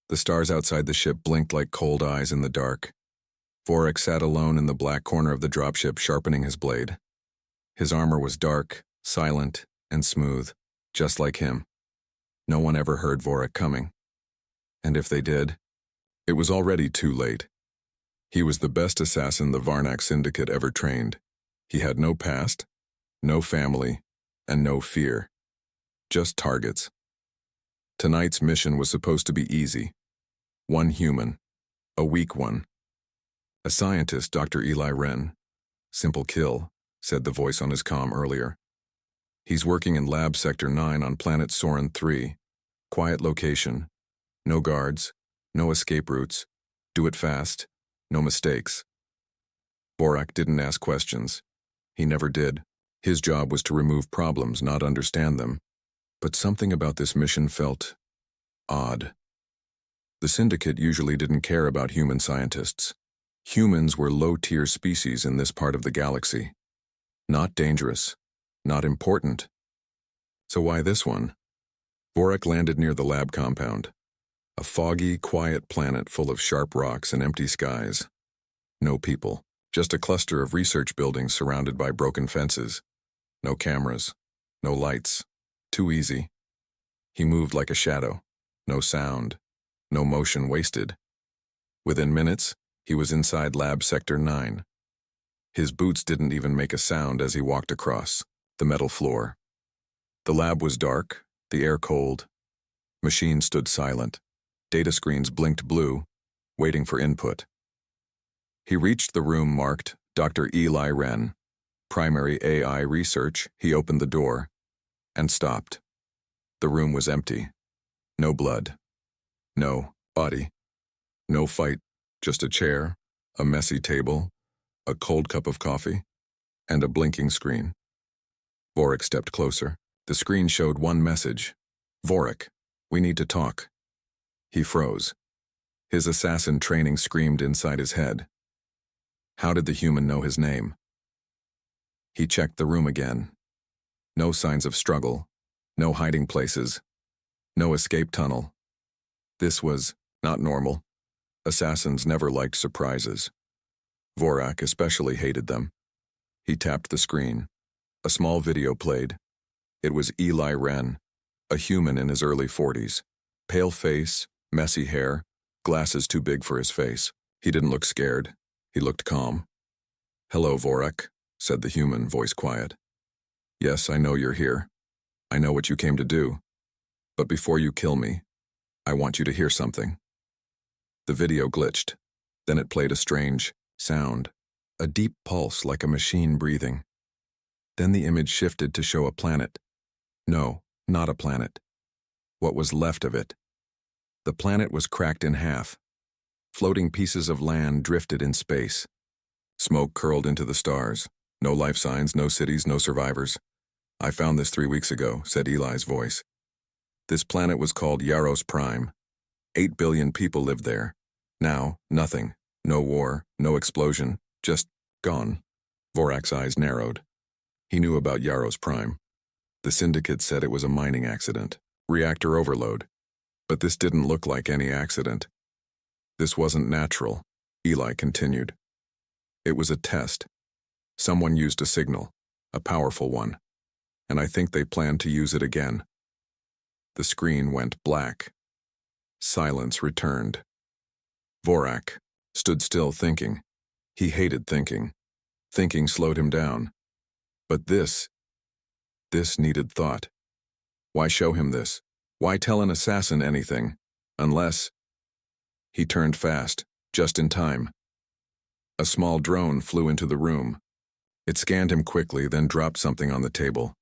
The stars outside the ship blinked like cold eyes in the dark. Vorik sat alone in the black corner of the dropship, sharpening his blade. His armor was dark, silent, and smooth, just like him. No one ever heard Vorik coming. And if they did, it was already too late. He was the best assassin the Varnak Syndicate ever trained. He had no past, no family, and no fear. Just targets. Tonight's mission was supposed to be easy. One human, a weak one. A scientist, Dr. Eli Wren. Simple kill, said the voice on his comm earlier. He's working in Lab Sector 9 on planet Soren 3. Quiet location. No guards, no escape routes. Do it fast, no mistakes. Vorik didn't ask questions. He never did. His job was to remove problems, not understand them. But something about this mission felt odd. The Syndicate usually didn't care about human scientists. Humans were low-tier species in this part of the galaxy. Not dangerous, not important. So why this one? Vorik landed near the lab compound. A foggy, quiet planet full of sharp rocks and empty skies. No people, just a cluster of research buildings surrounded by broken fences. No cameras, no lights. Too easy. He moved like a shadow. No sound, no motion wasted. Within minutes, he was inside Lab Sector 9. His boots didn't even make a sound as he walked across the metal floor. The lab was dark, the air cold. Machines stood silent. Data screens blinked blue, waiting for input. He reached the room marked Dr. Eli Wren. Primary AI research. He opened the door and stopped. The room was empty. No blood. No body. No fight. Just a chair, a messy table, a cold cup of coffee, and a blinking screen. Vorik stepped closer. The screen showed one message. Vorik, we need to talk. He froze. His assassin training screamed inside his head. How did the human know his name? He checked the room again. No signs of struggle, no hiding places, no escape tunnel. This was not normal. Assassins never liked surprises. Vorik especially hated them. He tapped the screen. A small video played. It was Eli Wren, a human in his early 40s. Pale face, messy hair, glasses too big for his face. He didn't look scared. He looked calm. "Hello, Vorik," said the human, voice quiet. "Yes, I know you're here. I know what you came to do. But before you kill me, I want you to hear something." The video glitched. Then it played a strange sound, a deep pulse like a machine breathing. Then the image shifted to show a planet. No, not a planet. What was left of it? The planet was cracked in half. Floating pieces of land drifted in space. Smoke curled into the stars. No life signs, no cities, no survivors. "I found this 3 weeks ago," said Eli's voice. This planet was called Yaros Prime. 8 billion people lived there. Now, nothing. No war, no explosion, just gone. Vorik's eyes narrowed. He knew about Yaros Prime. The Syndicate said it was a mining accident, reactor overload. But this didn't look like any accident. This wasn't natural, Eli continued. It was a test. Someone used a signal, a powerful one. And I think they planned to use it again. The screen went black. Silence returned. Vorik stood still thinking. He hated thinking. Thinking slowed him down. But this needed thought. Why show him this? Why tell an assassin anything? Unless... He turned fast, just in time. A small drone flew into the room. It scanned him quickly, then dropped something on the table.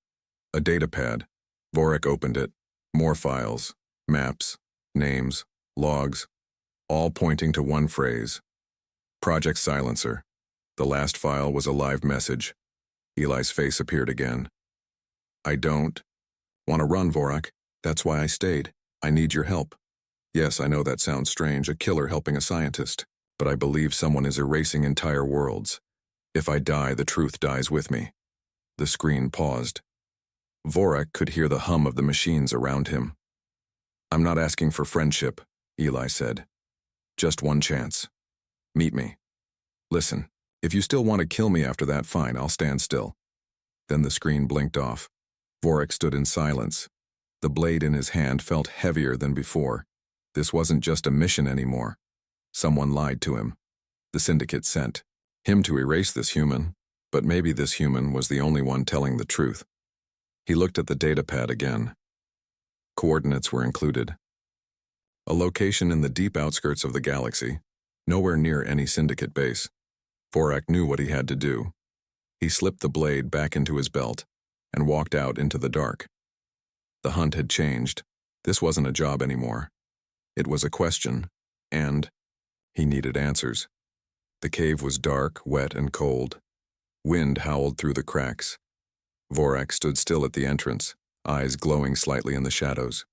A datapad. Vorik opened it. More files, maps, names, logs, all pointing to one phrase. Project Silencer. The last file was a live message. Eli's face appeared again. "I don't want to run, Vorik. That's why I stayed. I need your help. Yes, I know that sounds strange, a killer helping a scientist, but I believe someone is erasing entire worlds. If I die, the truth dies with me." The screen paused. Vorik could hear the hum of the machines around him. "I'm not asking for friendship. Eli said. Just one chance. Meet me. Listen, if you still want to kill me after that, fine, I'll stand still. Then the screen blinked off. Vorik stood in silence. The blade in his hand felt heavier than before. This wasn't just a mission anymore. Someone lied to him. The syndicate sent him to erase this human, but maybe this human was the only one telling the truth. He looked at the datapad again. Coordinates were included. A location in the deep outskirts of the galaxy, nowhere near any syndicate base. Vorik knew what he had to do. He slipped the blade back into his belt and walked out into the dark. The hunt had changed. This wasn't a job anymore. It was a question, and he needed answers. The cave was dark, wet, and cold. Wind howled through the cracks. Vorik stood still at the entrance, eyes glowing slightly in the shadows.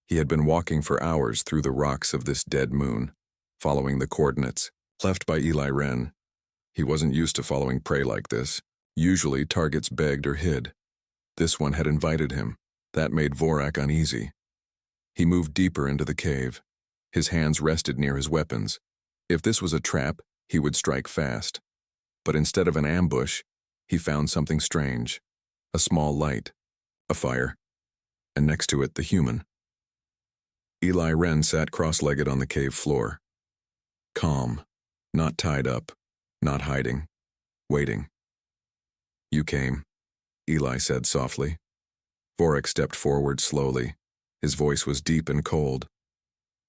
He had been walking for hours through the rocks of this dead moon, following the coordinates left by Eli Wren. He wasn't used to following prey like this. Usually targets begged or hid. This one had invited him. That made Vorik uneasy. He moved deeper into the cave. His hands rested near his weapons. If this was a trap, he would strike fast. But instead of an ambush, he found something strange. A small light. A fire. And next to it, the human. Eli Wren sat cross-legged on the cave floor. Calm. Not tied up. Not hiding. Waiting. You came, Eli said softly. Vorik stepped forward slowly. His voice was deep and cold.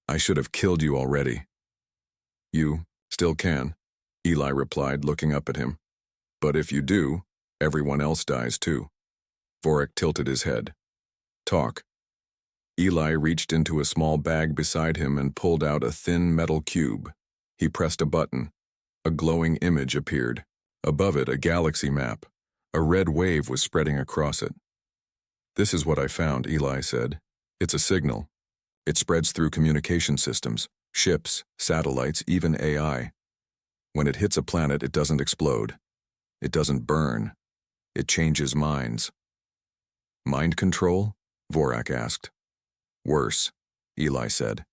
I should have killed you already. You still can, Eli replied, looking up at him. But if you do, everyone else dies too. Vorik tilted his head. Talk. Eli reached into a small bag beside him and pulled out a thin metal cube. He pressed a button. A glowing image appeared. Above it, a galaxy map. A red wave was spreading across it. This is what I found, Eli said. It's a signal. It spreads through communication systems, ships, satellites, even AI. When it hits a planet, it doesn't explode. It doesn't burn. It changes minds. Mind control? Vorik asked. Worse, Eli said.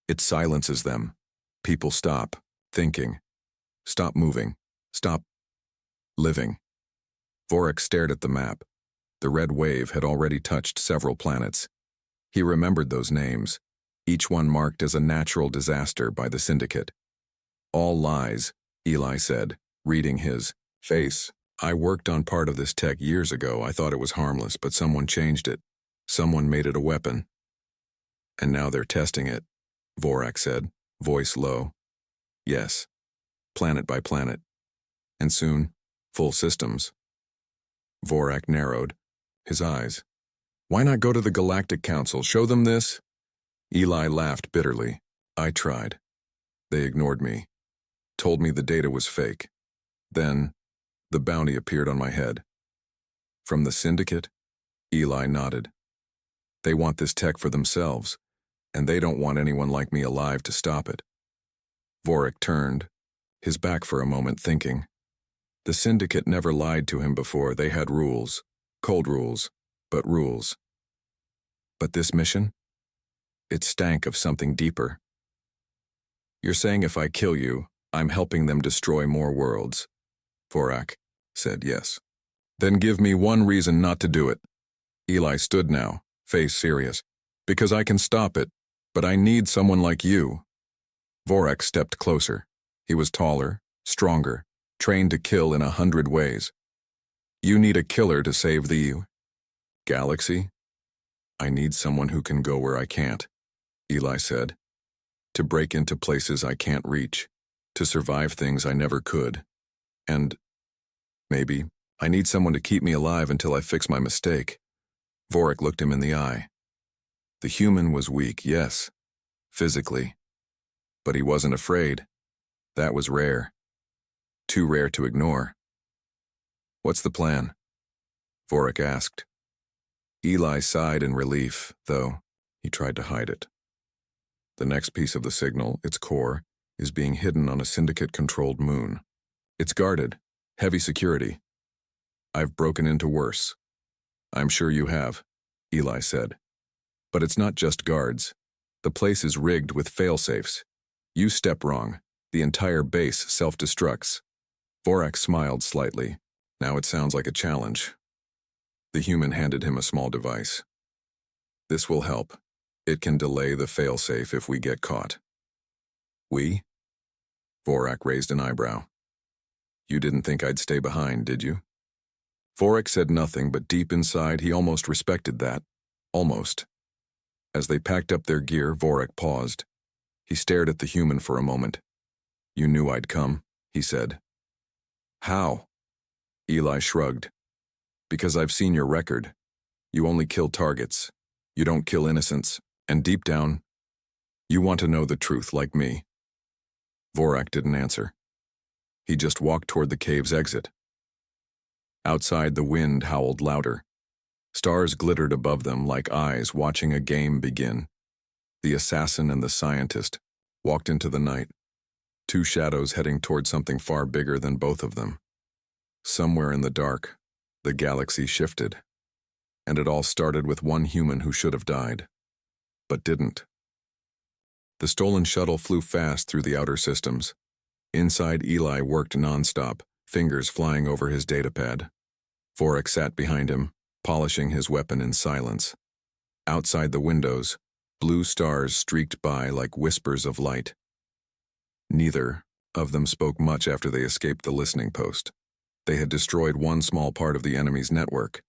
It silences them. People stop thinking. Stop moving. Stop living. Vorik stared at the map. The red wave had already touched several planets. He remembered those names, each one marked as a natural disaster by the syndicate. All lies, Eli said, reading his face. I worked on part of this tech years ago. I thought it was harmless, but someone changed it. Someone made it a weapon. And now they're testing it, Vorik said, voice low. Yes, planet by planet. And soon, full systems. Vorik narrowed his eyes. Why not go to the Galactic Council? Show them this? Eli laughed bitterly. I tried. They ignored me. Told me the data was fake. Then, the bounty appeared on my head. From the syndicate? Eli nodded. They want this tech for themselves, and they don't want anyone like me alive to stop it. Vorik turned, his back for a moment, thinking. The syndicate never lied to him before. They had rules. Cold rules, but rules. But this mission? It stank of something deeper. You're saying if I kill you, I'm helping them destroy more worlds. Vorik said yes. Then give me one reason not to do it. Eli stood now, face serious. Because I can stop it, but I need someone like you. Vorik stepped closer. He was taller, stronger, trained to kill in 100 ways. You need a killer to save the galaxy? I need someone who can go where I can't, Eli said. To break into places I can't reach. To survive things I never could. And maybe I need someone to keep me alive until I fix my mistake. Vorik looked him in the eye. The human was weak, yes, physically. But he wasn't afraid. That was rare. Too rare to ignore. What's the plan? Vorik asked. Eli sighed in relief, though he tried to hide it. The next piece of the signal, its core, is being hidden on a syndicate-controlled moon. It's guarded, heavy security. I've broken into worse. I'm sure you have, Eli said. But it's not just guards. The place is rigged with fail-safes. You step wrong, the entire base self-destructs. Vorak smiled slightly. Now it sounds like a challenge. The human handed him a small device. This will help. It can delay the fail-safe if we get caught. We? Vorak raised an eyebrow. You didn't think I'd stay behind, did you? Vorak said nothing, but deep inside he almost respected that. Almost. As they packed up their gear, Vorak paused. He stared at the human for a moment. You knew I'd come, he said. How? Eli shrugged. Because I've seen your record. You only kill targets. You don't kill innocents. And deep down, you want to know the truth like me. Vorak didn't answer. He just walked toward the cave's exit. Outside, the wind howled louder. Stars glittered above them like eyes watching a game begin. The assassin and the scientist walked into the night, two shadows heading toward something far bigger than both of them. Somewhere in the dark, the galaxy shifted, and it all started with one human who should have died, but didn't. The stolen shuttle flew fast through the outer systems. Inside, Eli worked nonstop, fingers flying over his datapad. Vorak sat behind him, polishing his weapon in silence. Outside the windows, blue stars streaked by like whispers of light. Neither of them spoke much after they escaped the listening post. They had destroyed one small part of the enemy's network,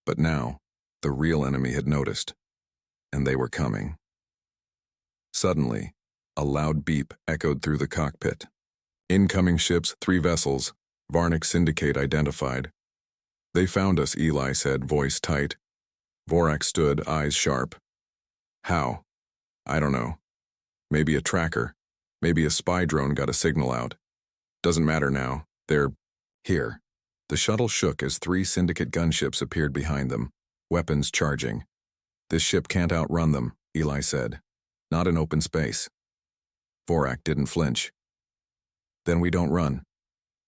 but now, the real enemy had noticed, and they were coming. Suddenly, a loud beep echoed through the cockpit. Incoming ships, 3 vessels, Varnick Syndicate identified. They found us, Eli said, voice tight. Vorak stood, eyes sharp. How? I don't know. Maybe a tracker. Maybe a spy drone got a signal out. Doesn't matter now. They're here. The shuttle shook as 3 Syndicate gunships appeared behind them, weapons charging. This ship can't outrun them, Eli said. Not in open space. Vorak didn't flinch. Then we don't run.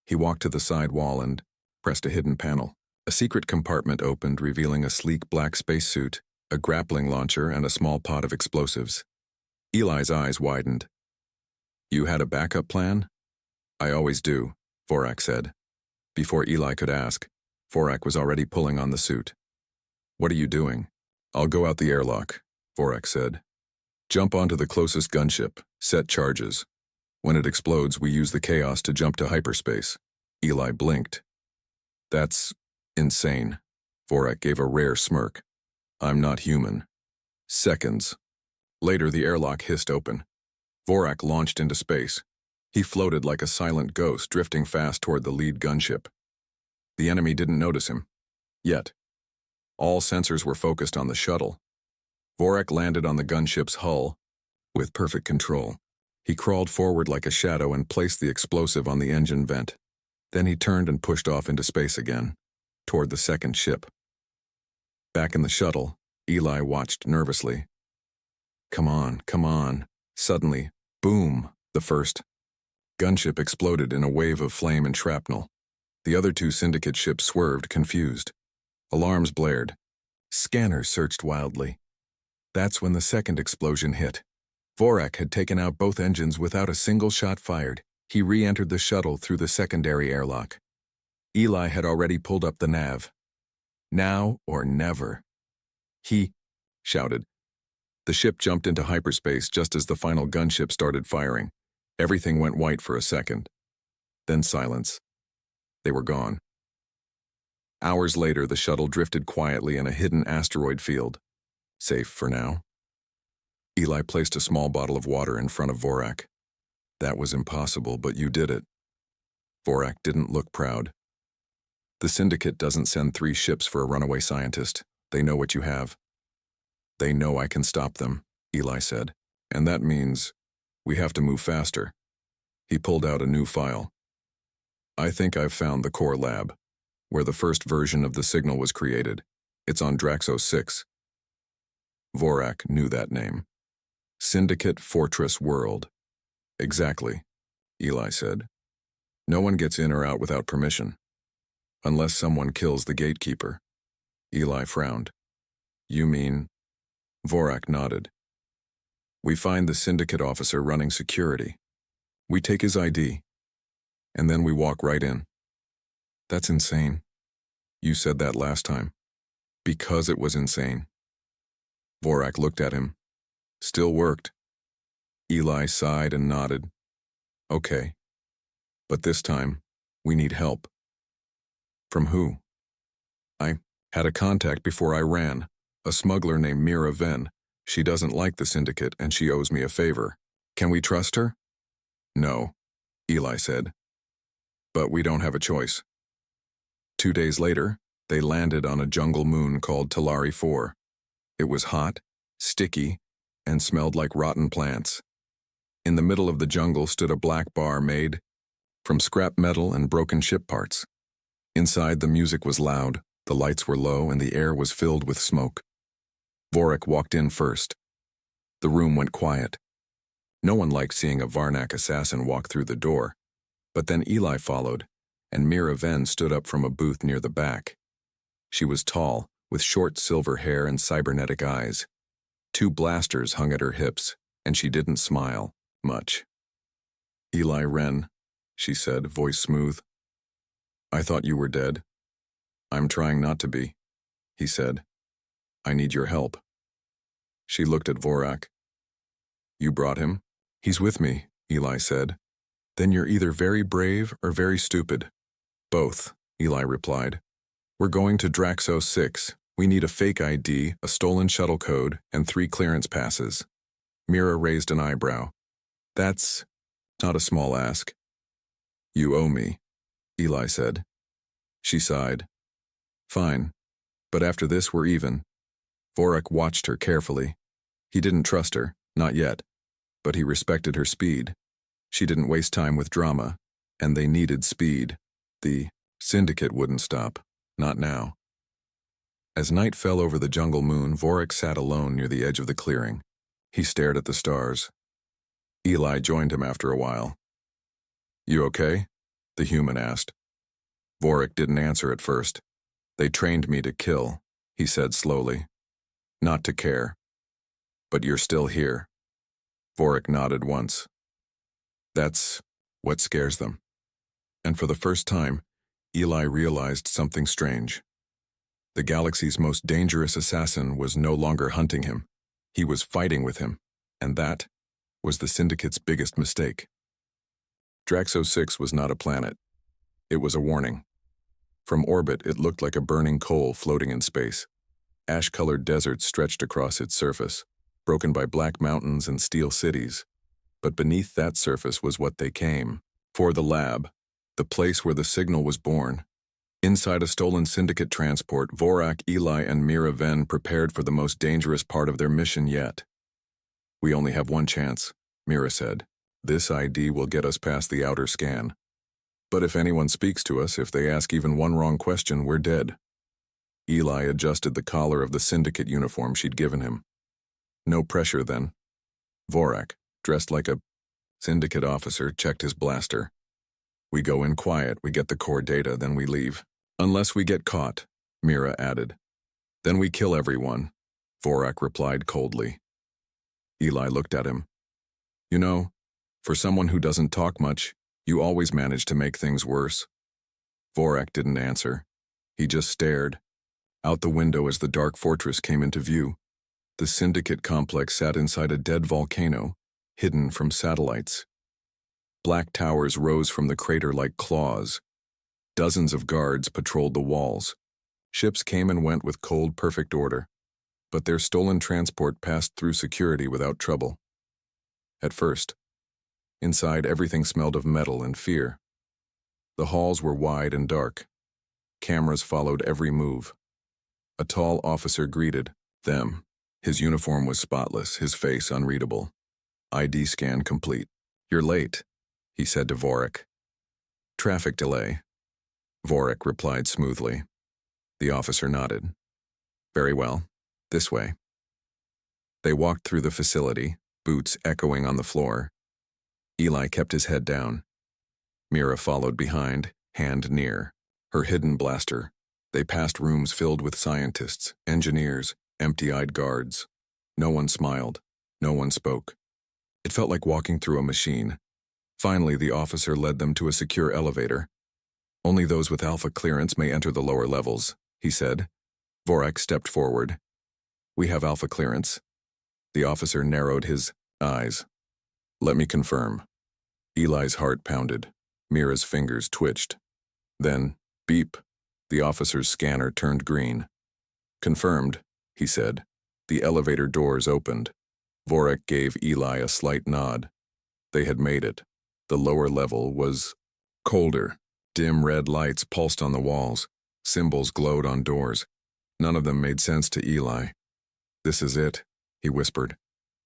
He walked to the side wall and pressed a hidden panel. A secret compartment opened, revealing a sleek black spacesuit, a grappling launcher, and a small pod of explosives. Eli's eyes widened. You had a backup plan? I always do, Vorak said. Before Eli could ask, Vorak was already pulling on the suit. What are you doing? I'll go out the airlock, Vorak said. Jump onto the closest gunship, set charges. When it explodes, we use the chaos to jump to hyperspace. Eli blinked. That's insane. Vorak gave a rare smirk. I'm not human. Seconds. Later, the airlock hissed open. Vorak launched into space. He floated like a silent ghost, drifting fast toward the lead gunship. The enemy didn't notice him. Yet. All sensors were focused on the shuttle. Vorak landed on the gunship's hull with perfect control. He crawled forward like a shadow and placed the explosive on the engine vent. Then he turned and pushed off into space again, toward the second ship. Back in the shuttle, Eli watched nervously. Come on, come on. Suddenly, boom, the first gunship exploded in a wave of flame and shrapnel. The other 2 Syndicate ships swerved, confused. Alarms blared. Scanners searched wildly. That's when the second explosion hit. Vorak had taken out both engines without a single shot fired. He re-entered the shuttle through the secondary airlock. Eli had already pulled up the nav. Now or never. He shouted. The ship jumped into hyperspace just as the final gunship started firing. Everything went white for a second. Then silence. They were gone. Hours later, the shuttle drifted quietly in a hidden asteroid field. Safe for now. Eli placed a small bottle of water in front of Vorak. That was impossible, but you did it. Vorak didn't look proud. The Syndicate doesn't send 3 ships for a runaway scientist. They know what you have. They know I can stop them, Eli said. And that means we have to move faster. He pulled out a new file. I think I've found the core lab, where the first version of the signal was created. It's on Draxo 6. Vorak knew that name. Syndicate Fortress World. Exactly, Eli said. No one gets in or out without permission. Unless someone kills the gatekeeper. Eli frowned. You mean? Vorak nodded. We find the syndicate officer running security. We take his ID, and then we walk right in. That's insane. You said that last time. Because it was insane. Vorak looked at him. Still worked. Eli sighed and nodded. Okay. But this time, we need help. From who? I had a contact before I ran, a smuggler named Mira Ven. She doesn't like the syndicate and she owes me a favor. Can we trust her? No, Eli said. But we don't have a choice. 2 days later, they landed on a jungle moon called Talari 4. It was hot, sticky, and smelled like rotten plants. In the middle of the jungle stood a black bar made from scrap metal and broken ship parts. Inside, the music was loud, the lights were low, and the air was filled with smoke. Vorak walked in first. The room went quiet. No one liked seeing a Varnak assassin walk through the door. But then Eli followed, and Mira Ven stood up from a booth near the back. She was tall, with short silver hair and cybernetic eyes. 2 blasters hung at her hips, and she didn't smile much. Eli Ren, she said, voice smooth. I thought you were dead. I'm trying not to be, he said. I need your help. She looked at Vorak. You brought him? He's with me, Eli said. Then you're either very brave or very stupid. Both, Eli replied. We're going to Draxo 6. We need a fake ID, a stolen shuttle code, and 3 clearance passes. Mira raised an eyebrow. That's not a small ask. You owe me, Eli said. She sighed. Fine, but after this we're even. Vorak watched her carefully. He didn't trust her, not yet, but he respected her speed. She didn't waste time with drama, and they needed speed. The syndicate wouldn't stop, not now. As night fell over the jungle moon, Vorak sat alone near the edge of the clearing. He stared at the stars. Eli joined him after a while. You okay? The human asked. Vorak didn't answer at first. They trained me to kill, he said slowly. Not to care. But you're still here. Vorak nodded once. That's what scares them. And for the first time, Eli realized something strange. The galaxy's most dangerous assassin was no longer hunting him. He was fighting with him, and that was the Syndicate's biggest mistake. Draxo 6 was not a planet. It was a warning. From orbit, it looked like a burning coal floating in space. Ash-colored deserts stretched across its surface, broken by black mountains and steel cities. But beneath that surface was what they came for: the lab, the place where the signal was born. Inside a stolen syndicate transport, Vorak, Eli, and Mira Ven prepared for the most dangerous part of their mission yet. We only have one chance, Mira said. This ID will get us past the outer scan. But if anyone speaks to us, if they ask even one wrong question, we're dead. Eli adjusted the collar of the syndicate uniform she'd given him. No pressure then. Vorak, dressed like a syndicate officer, checked his blaster. We go in quiet, we get the core data, then we leave. Unless we get caught, Mira added. Then we kill everyone, Vorak replied coldly. Eli looked at him. You know, for someone who doesn't talk much, you always manage to make things worse. Vorak didn't answer. He just stared. Out the window as the dark fortress came into view. The syndicate complex sat inside a dead volcano, hidden from satellites. Black towers rose from the crater like claws. Dozens of guards patrolled the walls. Ships came and went with cold, perfect order. But their stolen transport passed through security without trouble. At first, inside everything smelled of metal and fear. The halls were wide and dark. Cameras followed every move. A tall officer greeted them. His uniform was spotless, his face unreadable. ID scan complete. You're late, he said to Vorak. Traffic delay, Vorak replied smoothly. The officer nodded. Very well, this way. They walked through the facility, boots echoing on the floor. Eli kept his head down. Mira followed behind, hand near, her hidden blaster. They passed rooms filled with scientists, engineers, empty-eyed guards. No one smiled. No one spoke. It felt like walking through a machine. Finally, the officer led them to a secure elevator. Only those with alpha clearance may enter the lower levels, he said. Vorak stepped forward. We have alpha clearance. The officer narrowed his eyes. Let me confirm. Eli's heart pounded. Mira's fingers twitched. Then, beep. The officer's scanner turned green. Confirmed, he said. The elevator doors opened. Vorak gave Eli a slight nod. They had made it. The lower level was colder. Dim red lights pulsed on the walls. Symbols glowed on doors. None of them made sense to Eli. This is it, he whispered.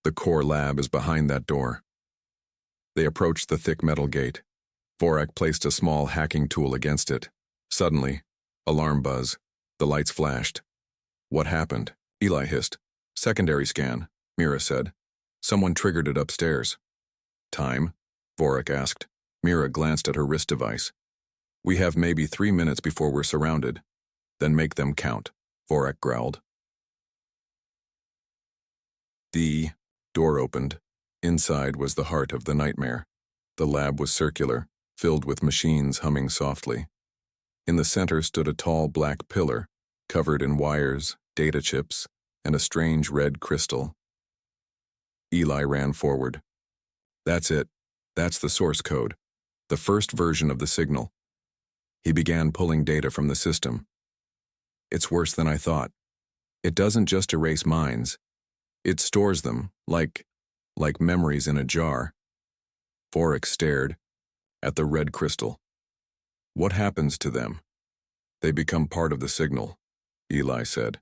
The core lab is behind that door. They approached the thick metal gate. Vorak placed a small hacking tool against it. Suddenly, alarm buzz. The lights flashed. What happened? Eli hissed. Secondary scan, Mira said. Someone triggered it upstairs. Time? Vorak asked. Mira glanced at her wrist device. We have maybe 3 minutes before we're surrounded. Then make them count, Vorak growled. The door opened. Inside was the heart of the nightmare. The lab was circular, filled with machines humming softly. In the center stood a tall black pillar, covered in wires, data chips, and a strange red crystal. Eli ran forward. That's it. That's the source code. The first version of the signal. He began pulling data from the system. It's worse than I thought. It doesn't just erase minds. It stores them, like memories in a jar. Vorak stared at the red crystal. What happens to them? They become part of the signal, Eli said.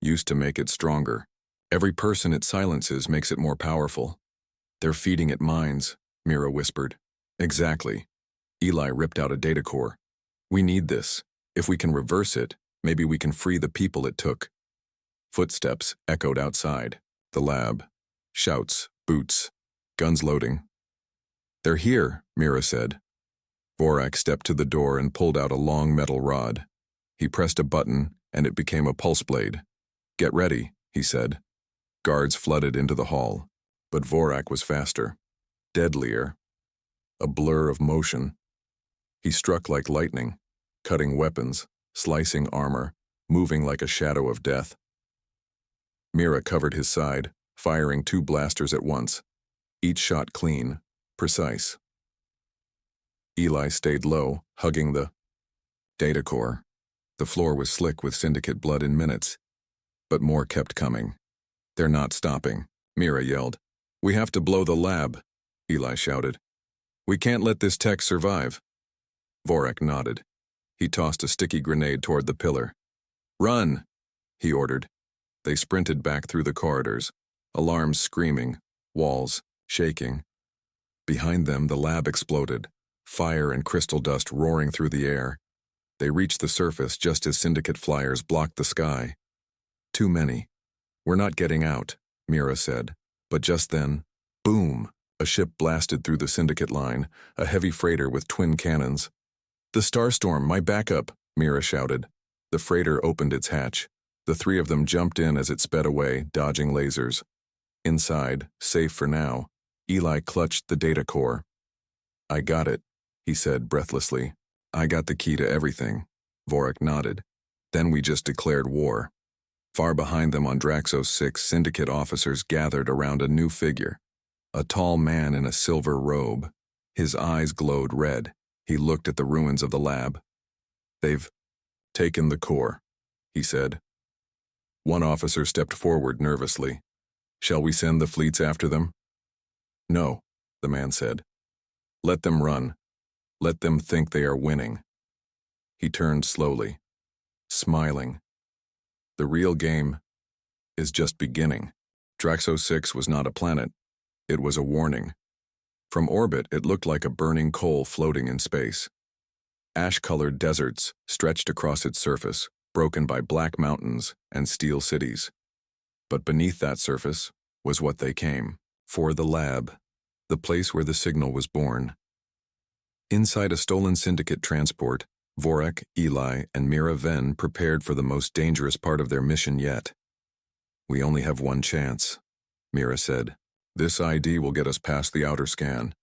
Used to make it stronger. Every person it silences makes it more powerful. They're feeding it minds, Mira whispered. Exactly. Eli ripped out a data core. We need this. If we can reverse it, maybe we can free the people it took. Footsteps echoed outside. The lab. Shouts, boots, guns loading. They're here, Mira said. Vorak stepped to the door and pulled out a long metal rod. He pressed a button, and it became a pulse blade. Get ready, he said. Guards flooded into the hall, but Vorak was faster, deadlier, a blur of motion. He struck like lightning, cutting weapons, slicing armor, moving like a shadow of death. Mira covered his side, firing 2 blasters at once, each shot clean, precise. Eli stayed low, hugging the data core. The floor was slick with syndicate blood in minutes, but more kept coming. They're not stopping, Mira yelled. We have to blow the lab, Eli shouted. We can't let this tech survive. Vorak nodded. He tossed a sticky grenade toward the pillar. Run, he ordered. They sprinted back through the corridors, alarms screaming, walls shaking. Behind them, the lab exploded, fire and crystal dust roaring through the air. They reached the surface just as syndicate flyers blocked the sky. Too many. We're not getting out, Mira said. But just then, boom, a ship blasted through the syndicate line, a heavy freighter with twin cannons. The Starstorm, my backup, Mira shouted. The freighter opened its hatch. The 3 of them jumped in as it sped away, dodging lasers. Inside, safe for now, Eli clutched the data core. I got it, he said breathlessly. I got the key to everything. Vorak nodded. Then we just declared war. Far behind them on Draxos 6, syndicate officers gathered around a new figure. A tall man in a silver robe. His eyes glowed red. He looked at the ruins of the lab. They've taken the core, he said. One officer stepped forward nervously. Shall we send the fleets after them? No, the man said. Let them run. Let them think they are winning. He turned slowly, smiling. The real game is just beginning. Draxos 6 was not a planet. It was a warning. From orbit, it looked like a burning coal floating in space. Ash-colored deserts stretched across its surface, broken by black mountains and steel cities. But beneath that surface was what they came for: the lab, the place where the signal was born. Inside a stolen syndicate transport, Vorak, Eli, and Mira Ven prepared for the most dangerous part of their mission yet. We only have one chance, Mira said. This ID will get us past the outer scan.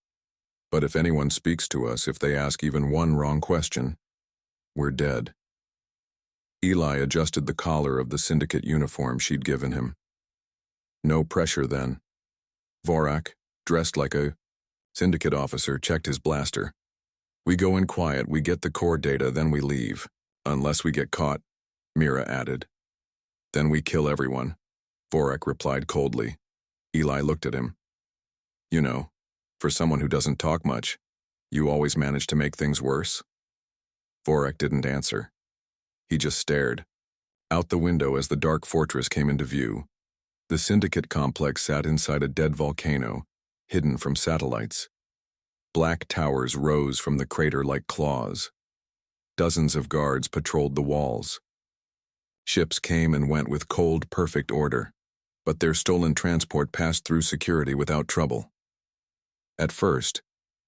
But if anyone speaks to us, if they ask even one wrong question, we're dead. Eli adjusted the collar of the syndicate uniform she'd given him. No pressure then. Vorak, dressed like a syndicate officer, checked his blaster. We go in quiet, we get the core data, then we leave. Unless we get caught, Mira added. Then we kill everyone, Vorak replied coldly. Eli looked at him. You know, for someone who doesn't talk much, you always manage to make things worse. Vorak didn't answer. He just stared. Out the window as the dark fortress came into view. The syndicate complex sat inside a dead volcano, hidden from satellites. Black towers rose from the crater like claws. Dozens of guards patrolled the walls. Ships came and went with cold, perfect order, but their stolen transport passed through security without trouble. At first,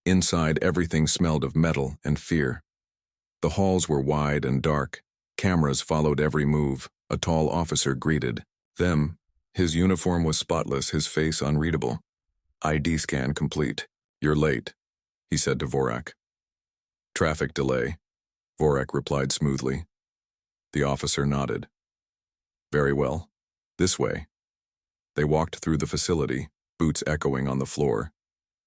inside everything smelled of metal and fear. The halls were wide and dark. Cameras followed every move. A tall officer greeted them. His uniform was spotless, his face unreadable. ID scan complete. You're late, he said to Vorak. Traffic delay, Vorak replied smoothly. The officer nodded. Very well. This way. They walked through the facility, boots echoing on the floor.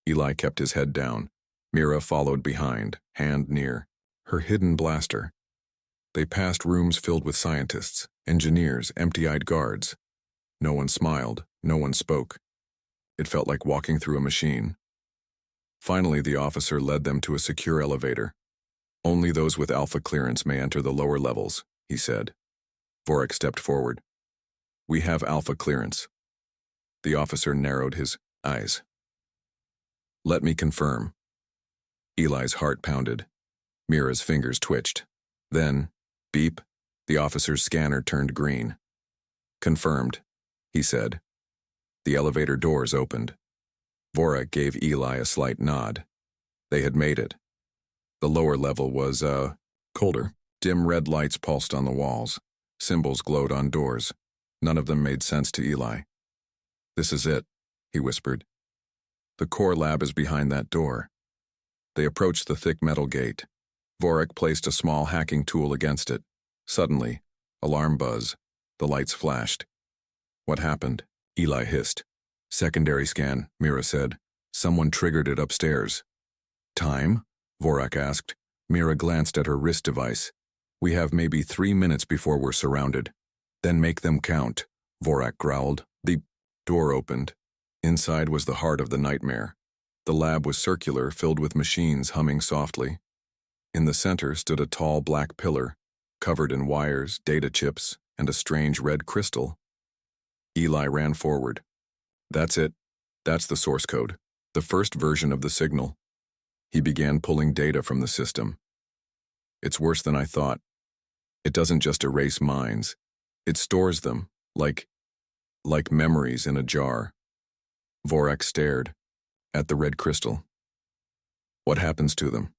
Eli kept his head down. Mira followed behind, hand near, her hidden blaster. They passed rooms filled with scientists, engineers, empty-eyed guards. No one smiled, no one spoke. It felt like walking through a machine. Finally, the officer led them to a secure elevator. Only those with alpha clearance may enter the lower levels, he said. Vorak stepped forward. We have alpha clearance. The officer narrowed his eyes. Let me confirm. Eli's heart pounded. Mira's fingers twitched. Then, beep, the officer's scanner turned green. Confirmed, he said. The elevator doors opened. Vorak gave Eli a slight nod. They had made it. The lower level was, colder. Dim red lights pulsed on the walls. Symbols glowed on doors. None of them made sense to Eli. This is it, he whispered. The core lab is behind that door. They approached the thick metal gate. Vorak placed a small hacking tool against it. Suddenly, alarm buzz. The lights flashed. What happened? Eli hissed. Secondary scan, Mira said. Someone triggered it upstairs. Time? Vorak asked. Mira glanced at her wrist device. We have maybe 3 minutes before we're surrounded. Then make them count, Vorak growled. The door opened. Inside was the heart of the nightmare. The lab was circular, filled with machines humming softly. In the center stood a tall black pillar, covered in wires, data chips, and a strange red crystal. Eli ran forward. That's it. That's the source code. The first version of the signal. He began pulling data from the system. It's worse than I thought. It doesn't just erase minds. It stores them, like memories in a jar. Vorak stared at the red crystal. What happens to them?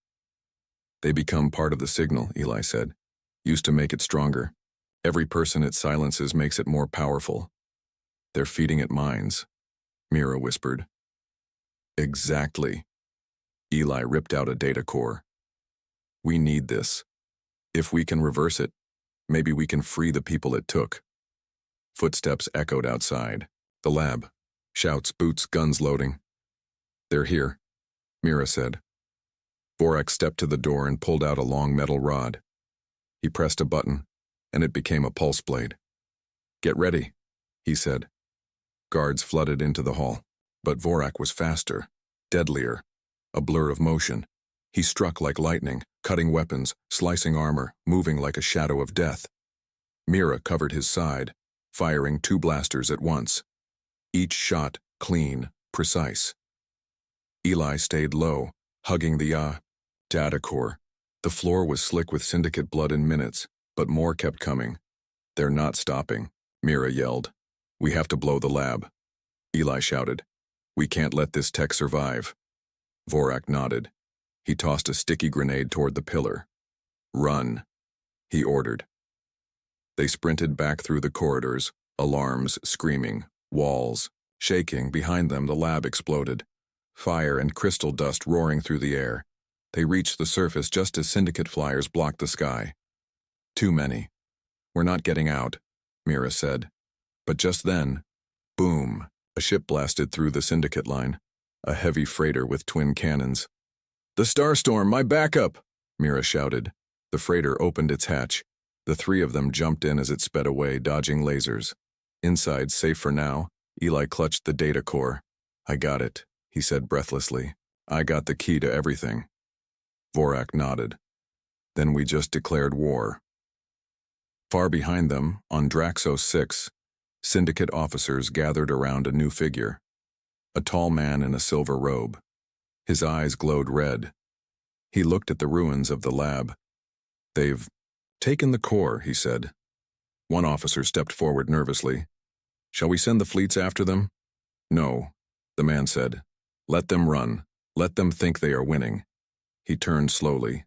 They become part of the signal, Eli said. Used to make it stronger. Every person it silences makes it more powerful. They're feeding it minds, Mira whispered. Exactly. Eli ripped out a data core. We need this. If we can reverse it, maybe we can free the people it took. Footsteps echoed outside. The lab. Shouts, boots, guns loading. They're here, Mira said. Vorak stepped to the door and pulled out a long metal rod. He pressed a button, and it became a pulse blade. Get ready, he said. Guards flooded into the hall, but Vorak was faster, deadlier, a blur of motion. He struck like lightning, cutting weapons, slicing armor, moving like a shadow of death. Mira covered his side, firing 2 blasters at once. Each shot clean, precise. Eli stayed low, hugging the data core. The floor was slick with syndicate blood in minutes, but more kept coming. They're not stopping, Mira yelled. We have to blow the lab. Eli shouted. We can't let this tech survive. Vorak nodded. He tossed a sticky grenade toward the pillar. Run, he ordered. They sprinted back through the corridors, alarms screaming, walls Shaking, behind them the lab exploded. Fire and crystal dust roaring through the air. They reached the surface just as syndicate flyers blocked the sky. Too many. We're not getting out, Mira said. But just then, boom, a ship blasted through the syndicate line. A heavy freighter with twin cannons. "The Starstorm, my backup!" Mira shouted. The freighter opened its hatch. The three of them jumped in as it sped away, dodging lasers. Inside, safe for now, Eli clutched the data core. "I got it," he said breathlessly. "I got the key to everything." Vorak nodded. "Then we just declared war." Far behind them, on Draxos 6, syndicate officers gathered around a new figure. A tall man in a silver robe. His eyes glowed red. He looked at the ruins of the lab. "They've taken the core," he said. One officer stepped forward nervously. "Shall we send the fleets after them?" "No," the man said. "Let them run. Let them think they are winning." He turned slowly,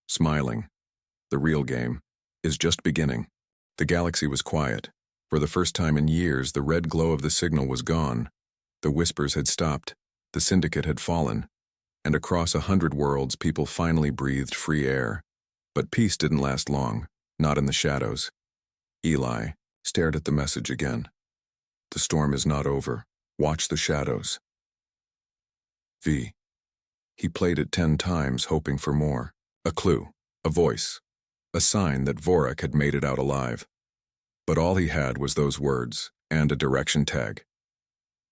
smiling. "The real game is just beginning." The galaxy was quiet. For the first time in years, the red glow of the signal was gone. The whispers had stopped. The syndicate had fallen. And across 100 worlds, people finally breathed free air. But peace didn't last long, not in the shadows. Eli stared at the message again. "The storm is not over. Watch the shadows." V. He played it 10 times, hoping for more. A clue, a voice, a sign that Vorak had made it out alive. But all he had was those words, and a direction tag.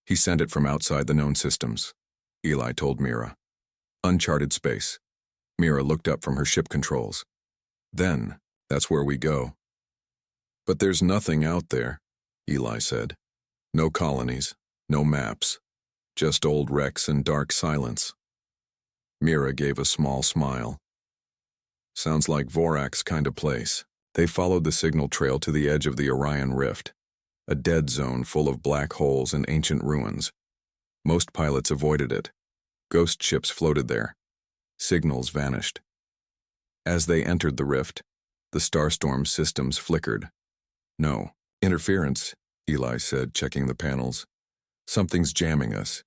He sent it from outside the known systems. Eli told Mira. "Uncharted space." Mira looked up from her ship controls. "Then, that's where we go." "But there's nothing out there," Eli said. "No colonies, no maps, just old wrecks and dark silence." Mira gave a small smile. "Sounds like Vorak's kind of place." They followed the signal trail to the edge of the Orion Rift, a dead zone full of black holes and ancient ruins. Most pilots avoided it. Ghost ships floated there. Signals vanished. As they entered the rift, the Starstorm systems flickered. "No. Interference," Eli said, checking the panels. "Something's jamming us."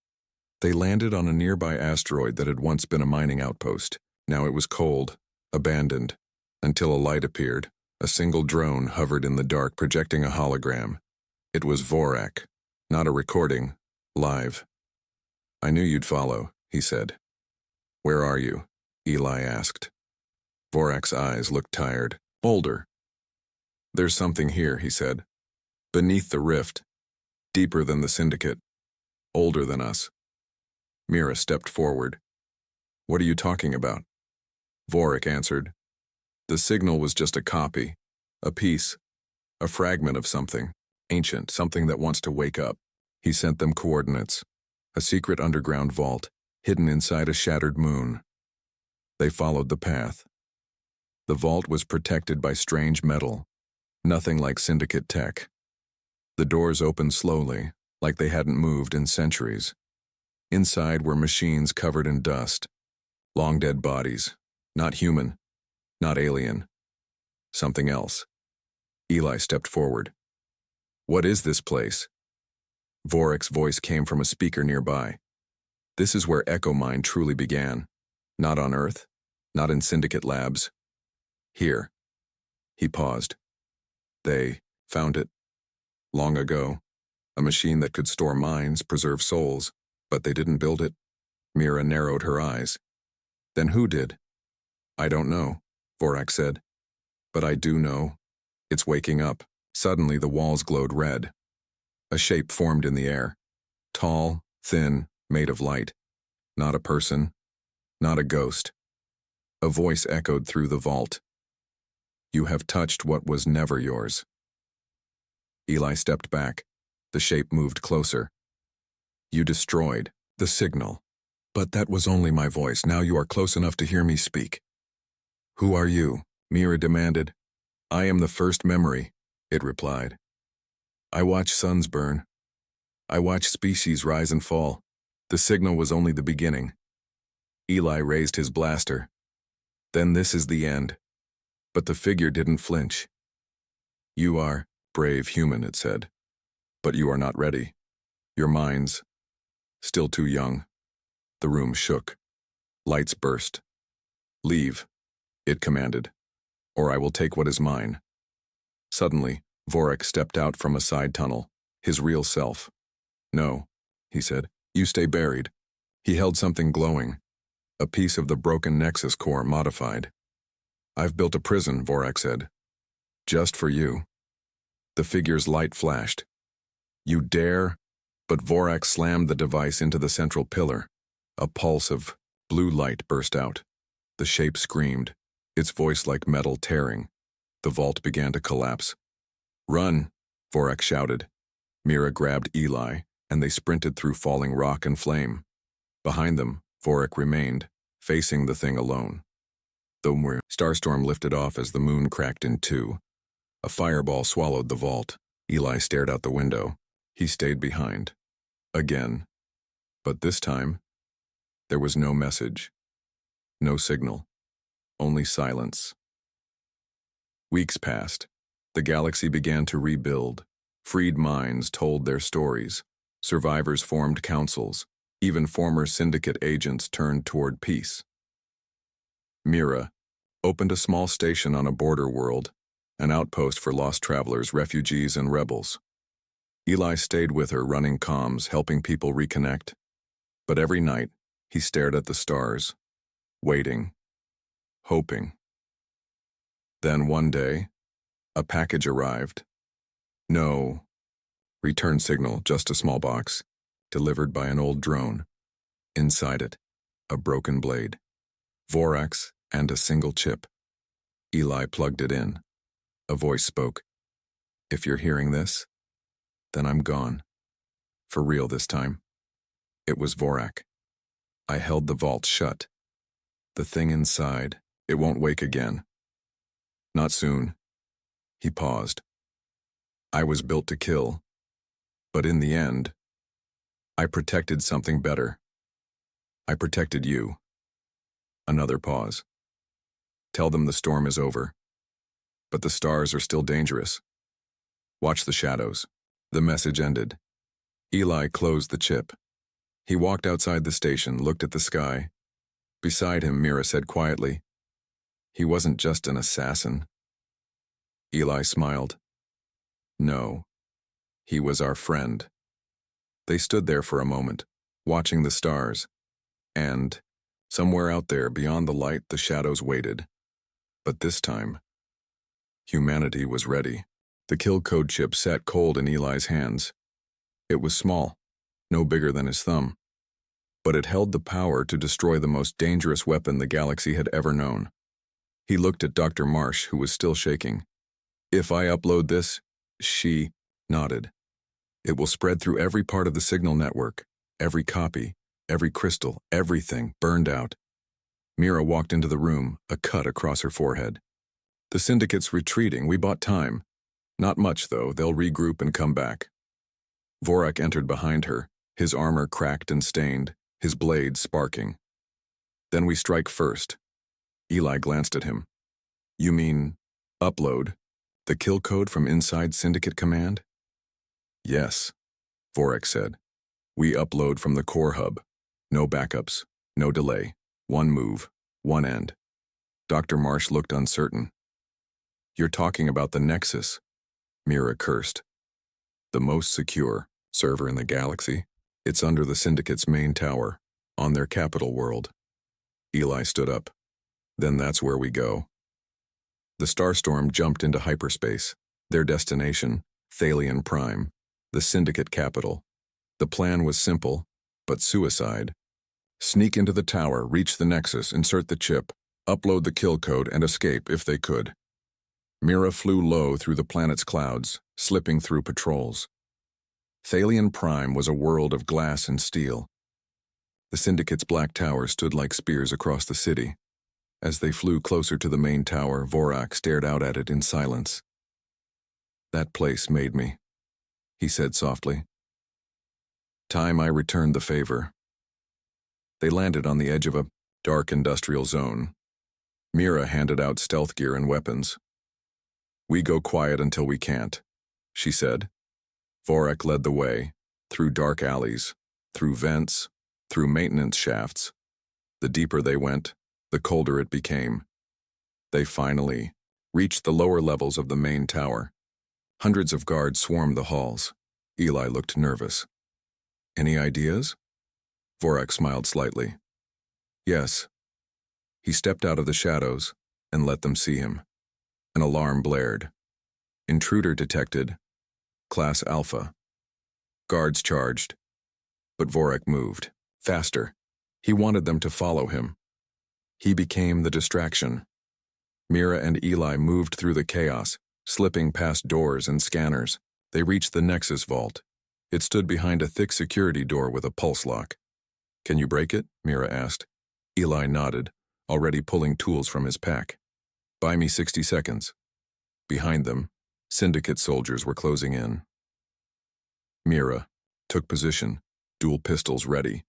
They landed on a nearby asteroid that had once been a mining outpost. Now it was cold, abandoned, until a light appeared. A single drone hovered in the dark, projecting a hologram. It was Vorak, not a recording, live. "I knew you'd follow," he said. "Where are you?" Eli asked. Vorak's eyes looked tired, older. "There's something here," he said. "Beneath the rift. Deeper than the syndicate. Older than us." Mira stepped forward. "What are you talking about?" Vorak answered. "The signal was just a copy, a piece, a fragment of something, ancient, something that wants to wake up." He sent them coordinates. A secret underground vault, hidden inside a shattered moon. They followed the path. The vault was protected by strange metal, nothing like syndicate tech. The doors opened slowly, like they hadn't moved in centuries. Inside were machines covered in dust, long dead bodies, not human, not alien, something else. Eli stepped forward. "What is this place?" Vorak's voice came from a speaker nearby. "This is where Echo Mine truly began. Not on Earth, not in syndicate labs. Here." He paused. "They found it long ago. A machine that could store minds, preserve souls, but they didn't build it." Mira narrowed her eyes. "Then who did?" "I don't know," Vorak said. "But I do know. It's waking up." Suddenly the walls glowed red. A shape formed in the air. Tall, thin, made of light. Not a person. Not a ghost. A voice echoed through the vault. "You have touched what was never yours." Eli stepped back. The shape moved closer. "You destroyed the signal." "But that was only my voice. Now you are close enough to hear me speak." "Who are you?" Mira demanded. "I am the first memory," it replied. "I watch suns burn. I watch species rise and fall. The signal was only the beginning." Eli raised his blaster. "Then this is the end." But the figure didn't flinch. "You are brave human," it said. "But you are not ready. Your minds, still too young. The room shook. Lights burst. Leave, it commanded, or I will take what is mine. Suddenly, Vorak stepped out from a side tunnel, his real self. No, he said, you stay buried. He held something glowing, a piece of the broken Nexus core modified. I've built a prison, Vorak said. Just for you. The figure's light flashed. You dare? But Vorak slammed the device into the central pillar. A pulse of blue light burst out. The shape screamed, its voice like metal tearing. The vault began to collapse. Run, Vorak shouted. Mira grabbed Eli, and they sprinted through falling rock and flame. Behind them, Vorak remained, facing the thing alone. The starstorm lifted off as the moon cracked in two. A fireball swallowed the vault. Eli stared out the window. He stayed behind. Again. But this time, there was no message. No signal. Only silence. Weeks passed. The galaxy began to rebuild. Freed minds told their stories. Survivors formed councils. Even former syndicate agents turned toward peace. Mira opened a small station on a border world, an outpost for lost travelers, refugees, and rebels. Eli stayed with her, running comms, helping people reconnect. But every night, he stared at the stars, waiting, hoping. Then one day, a package arrived. No return signal, just a small box, delivered by an old drone. Inside it, a broken blade, Vorax, and a single chip. Eli plugged it in. A voice spoke. If you're hearing this, then I'm gone. For real this time. It was Vorak. I held the vault shut. The thing inside, it won't wake again. Not soon. He paused. I was built to kill. But in the end, I protected something better. I protected you. Another pause. Tell them the storm is over. But the stars are still dangerous. Watch the shadows. The message ended. Eli closed the chip. He walked outside the station, looked at the sky. Beside him, Mira said quietly, he wasn't just an assassin. Eli smiled. No, he was our friend. They stood there for a moment, watching the stars, and, somewhere out there beyond the light, the shadows waited. But this time, humanity was ready. The kill code chip sat cold in Eli's hands. It was small, no bigger than his thumb, but it held the power to destroy the most dangerous weapon the galaxy had ever known. He looked at Dr. Marsh, who was still shaking. If I upload this, she nodded. It will spread through every part of the signal network, every copy, every crystal, everything burned out. Mira walked into the room, a cut across her forehead. The syndicate's retreating. We bought time. Not much, though. They'll regroup and come back. Vorak entered behind her, his armor cracked and stained, his blade sparking. Then we strike first. Eli glanced at him. You mean, upload, the kill code from inside Syndicate Command? Yes, Vorak said. We upload from the core hub. No backups, no delay. One move, one end. Dr. Marsh looked uncertain. You're talking about the Nexus, Mira cursed. The most secure server in the galaxy. It's under the Syndicate's main tower, on their capital world. Eli stood up. Then that's where we go. The Starstorm jumped into hyperspace. Their destination, Thalian Prime, the Syndicate capital. The plan was simple, but suicide. Sneak into the tower, reach the Nexus, insert the chip, upload the kill code, and escape if they could. Mira flew low through the planet's clouds, slipping through patrols. Thalian Prime was a world of glass and steel. The Syndicate's black tower stood like spears across the city. As they flew closer to the main tower, Vorak stared out at it in silence. That place made me, he said softly. Time I returned the favor. They landed on the edge of a dark industrial zone. Mira handed out stealth gear and weapons. We go quiet until we can't, she said. Vorak led the way, through dark alleys, through vents, through maintenance shafts. The deeper they went, the colder it became. They finally reached the lower levels of the main tower. Hundreds of guards swarmed the halls. Eli looked nervous. Any ideas? Vorak smiled slightly. Yes. He stepped out of the shadows and let them see him. An alarm blared. Intruder detected. Class Alpha. Guards charged. But Vorak moved. Faster. He wanted them to follow him. He became the distraction. Mira and Eli moved through the chaos, slipping past doors and scanners. They reached the Nexus vault. It stood behind a thick security door with a pulse lock. Can you break it? Mira asked. Eli nodded, already pulling tools from his pack. Buy me 60 seconds. Behind them, Syndicate soldiers were closing in. Mira took position, dual pistols ready.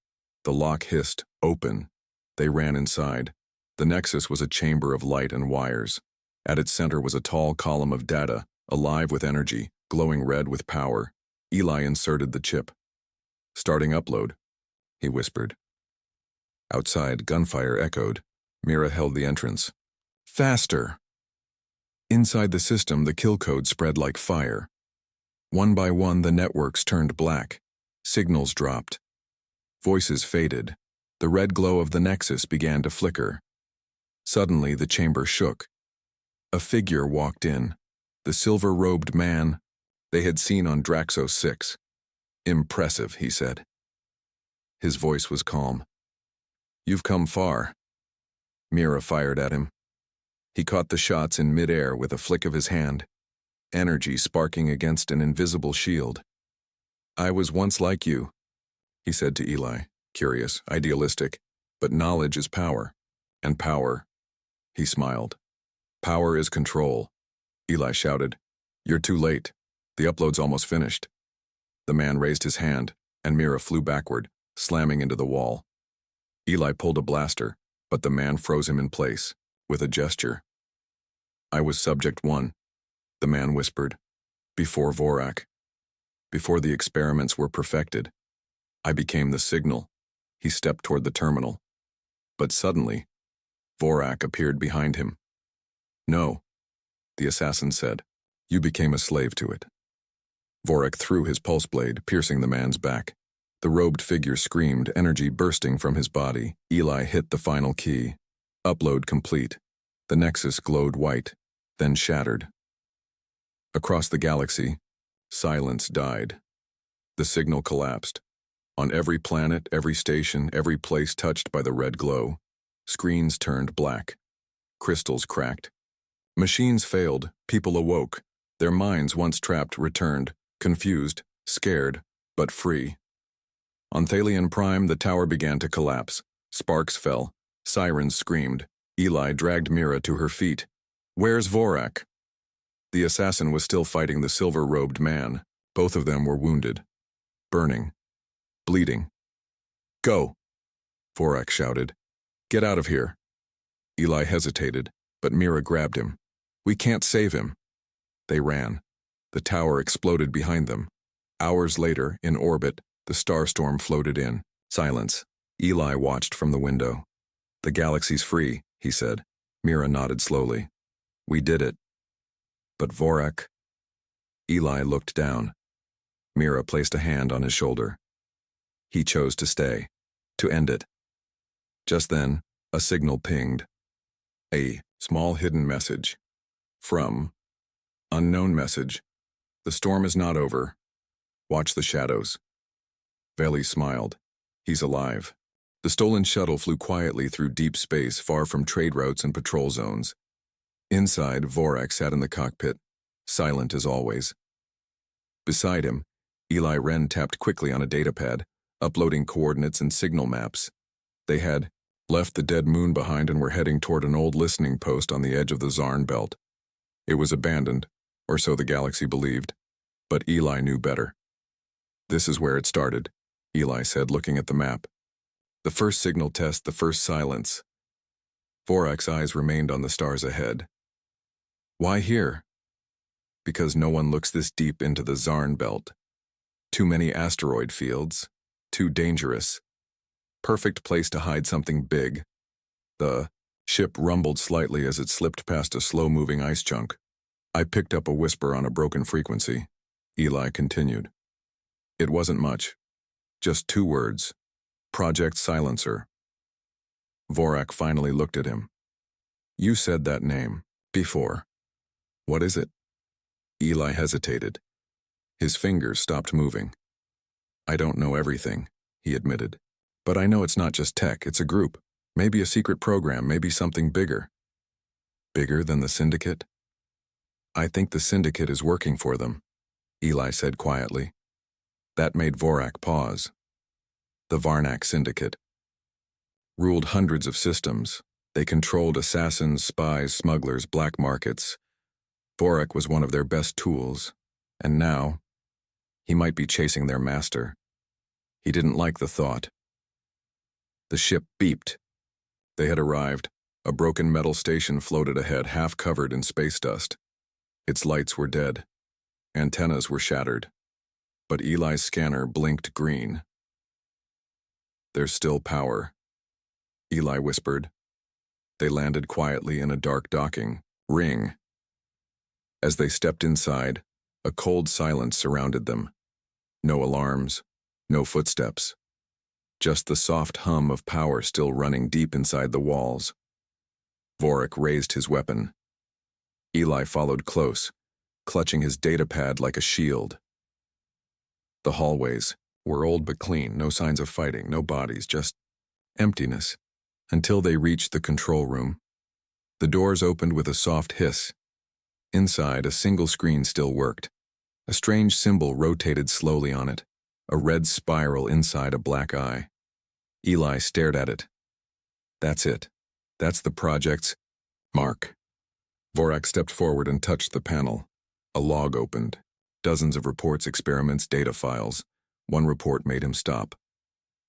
The lock hissed, open. They ran inside. The Nexus was a chamber of light and wires. At its center was a tall column of data, alive with energy, glowing red with power. Eli inserted the chip. Starting upload, he whispered. Outside, gunfire echoed. Mira held the entrance. Faster! Inside the system, the kill code spread like fire. One by one, the networks turned black. Signals dropped. Voices faded. The red glow of the Nexus began to flicker. Suddenly, the chamber shook. A figure walked in. The silver-robed man they had seen on Draxo 6. Impressive, he said. His voice was calm. You've come far. Mira fired at him. He caught the shots in midair with a flick of his hand, energy sparking against an invisible shield. I was once like you, he said to Eli, curious, idealistic, but knowledge is power. And power, he smiled. Power is control. Eli shouted, You're too late. The upload's almost finished. The man raised his hand, and Mira flew backward, slamming into the wall. Eli pulled a blaster, but the man froze him in place, with a gesture. I was Subject 1, the man whispered, before Vorak. Before the experiments were perfected, I became the signal. He stepped toward the terminal. But suddenly, Vorak appeared behind him. No, the assassin said. You became a slave to it. Vorak threw his pulse blade, piercing the man's back. The robed figure screamed, energy bursting from his body. Eli hit the final key. Upload complete. The Nexus glowed white, then shattered. Across the galaxy, silence died. The signal collapsed. On every planet, every station, every place touched by the red glow, screens turned black. Crystals cracked. Machines failed. People awoke. Their minds, once trapped, returned, confused, scared, but free. On Thalian Prime, the tower began to collapse. Sparks fell. Sirens screamed. Eli dragged Mira to her feet. Where's Vorak? The assassin was still fighting the silver-robed man. Both of them were wounded. Burning. Bleeding. Go! Vorak shouted. Get out of here. Eli hesitated, but Mira grabbed him. We can't save him. They ran. The tower exploded behind them. Hours later, in orbit, the starstorm floated in. Silence. Eli watched from the window. The galaxy's free, he said. Mira nodded slowly. We did it. But Vorak? Eli looked down. Mira placed a hand on his shoulder. He chose to stay, to end it. Just then, a signal pinged. A small hidden message. From unknown message. The storm is not over. Watch the shadows. Veli smiled. He's alive. The stolen shuttle flew quietly through deep space, far from trade routes and patrol zones. Inside, Vorak sat in the cockpit, silent as always. Beside him, Eli Wren tapped quickly on a datapad, uploading coordinates and signal maps. They had left the dead moon behind and were heading toward an old listening post on the edge of the Zarn belt. It was abandoned, or so the galaxy believed, but Eli knew better. This is where it started, Eli said, looking at the map. The first signal test, the first silence. Vorak's eyes remained on the stars ahead. Why here? Because no one looks this deep into the Zarn belt. Too many asteroid fields. Too dangerous. Perfect place to hide something big. The ship rumbled slightly as it slipped past a slow-moving ice chunk. I picked up a whisper on a broken frequency. Eli continued. It wasn't much. Just 2 words. Project Silencer. Vorak finally looked at him. You said that name before. What is it? Eli hesitated. His fingers stopped moving. I don't know everything, he admitted. But I know it's not just tech, it's a group. Maybe a secret program, maybe something bigger. Bigger than the Syndicate? I think the Syndicate is working for them, Eli said quietly. That made Vorak pause. The Varnak Syndicate. Ruled hundreds of systems. They controlled assassins, spies, smugglers, black markets. Vorak was one of their best tools, and now, he might be chasing their master. He didn't like the thought. The ship beeped. They had arrived. A broken metal station floated ahead, half covered in space dust. Its lights were dead. Antennas were shattered. But Eli's scanner blinked green. There's still power, Eli whispered. They landed quietly in a dark docking ring. As they stepped inside, a cold silence surrounded them. No alarms, no footsteps. Just the soft hum of power still running deep inside the walls. Vorak raised his weapon. Eli followed close, clutching his datapad like a shield. The hallways were old but clean, no signs of fighting, no bodies, just emptiness, until they reached the control room. The doors opened with a soft hiss. Inside, a single screen still worked. A strange symbol rotated slowly on it, a red spiral inside a black eye. Eli stared at it. That's it. That's the project's mark. Vorak stepped forward and touched the panel. A log opened. Dozens of reports, experiments, data files. One report made him stop.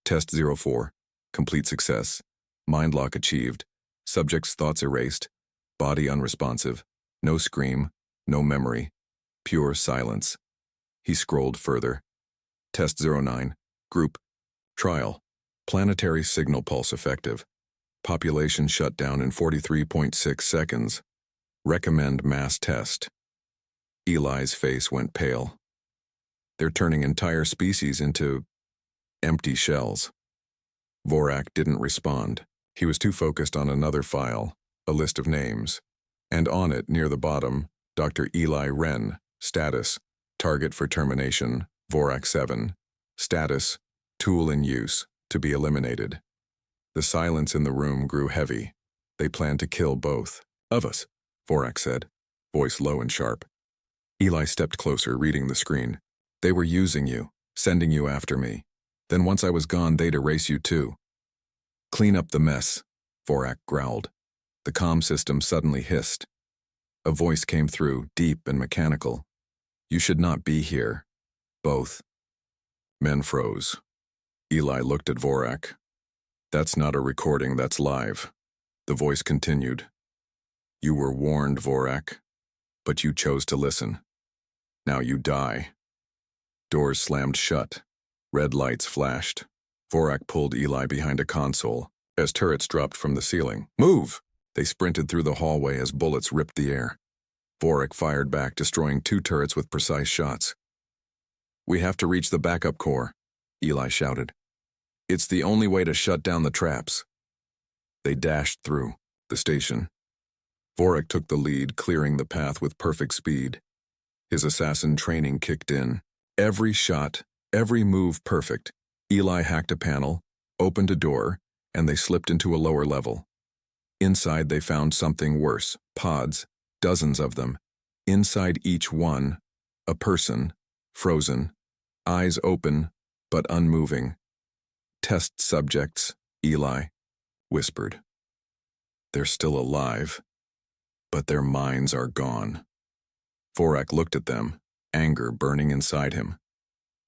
Test 04. Complete success. Mind lock achieved. Subject's thoughts erased. Body unresponsive. No scream. No memory. Pure silence. He scrolled further. Test 09. Group. Trial. Planetary signal pulse effective. Population shut down in 43.6 seconds. Recommend mass test. Eli's face went pale. They're turning entire species into empty shells. Vorak didn't respond. He was too focused on another file, a list of names. And on it, near the bottom, Dr. Eli Wren, status, target for termination, Vorak 7, status, tool in use, to be eliminated. The silence in the room grew heavy. They planned to kill both of us, Vorak said, voice low and sharp. Eli stepped closer, reading the screen. They were using you, sending you after me. Then once I was gone, they'd erase you too. Clean up the mess, Vorak growled. The comm system suddenly hissed. A voice came through, deep and mechanical. You should not be here. Both. Men froze. Eli looked at Vorak. That's not a recording, that's live. The voice continued. You were warned, Vorak, but you chose to listen. Now you die. Doors slammed shut. Red lights flashed. Vorak pulled Eli behind a console as turrets dropped from the ceiling. Move! They sprinted through the hallway as bullets ripped the air. Vorak fired back, destroying 2 turrets with precise shots. We have to reach the backup core, Eli shouted. It's the only way to shut down the traps. They dashed through the station. Vorak took the lead, clearing the path with perfect speed. His assassin training kicked in. Every shot, every move perfect. Eli hacked a panel, opened a door, and they slipped into a lower level. Inside they found something worse, pods, dozens of them. Inside each one, a person, frozen, eyes open, but unmoving. Test subjects, Eli whispered. They're still alive, but their minds are gone. Vorak looked at them, anger burning inside him.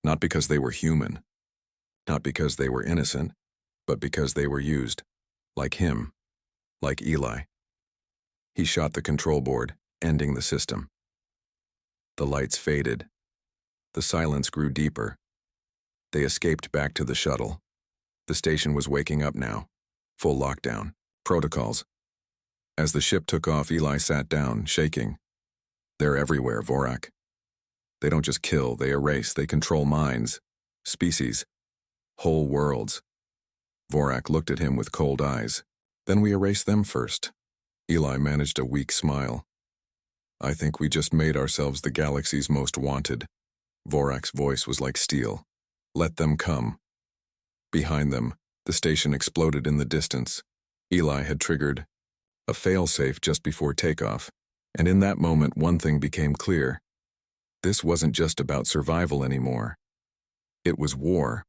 Not because they were human, not because they were innocent, but because they were used, like him, like Eli. He shot the control board, ending the system. The lights faded. The silence grew deeper. They escaped back to the shuttle. The station was waking up now. Full lockdown. Protocols. As the ship took off, Eli sat down, shaking. They're everywhere, Vorak. They don't just kill, they erase, they control minds, species, whole worlds. Vorak looked at him with cold eyes. Then we erase them first. Eli managed a weak smile. I think we just made ourselves the galaxy's most wanted. Vorak's voice was like steel. Let them come. Behind them, the station exploded in the distance. Eli had triggered a failsafe just before takeoff, and in that moment one thing became clear. This wasn't just about survival anymore. It was war.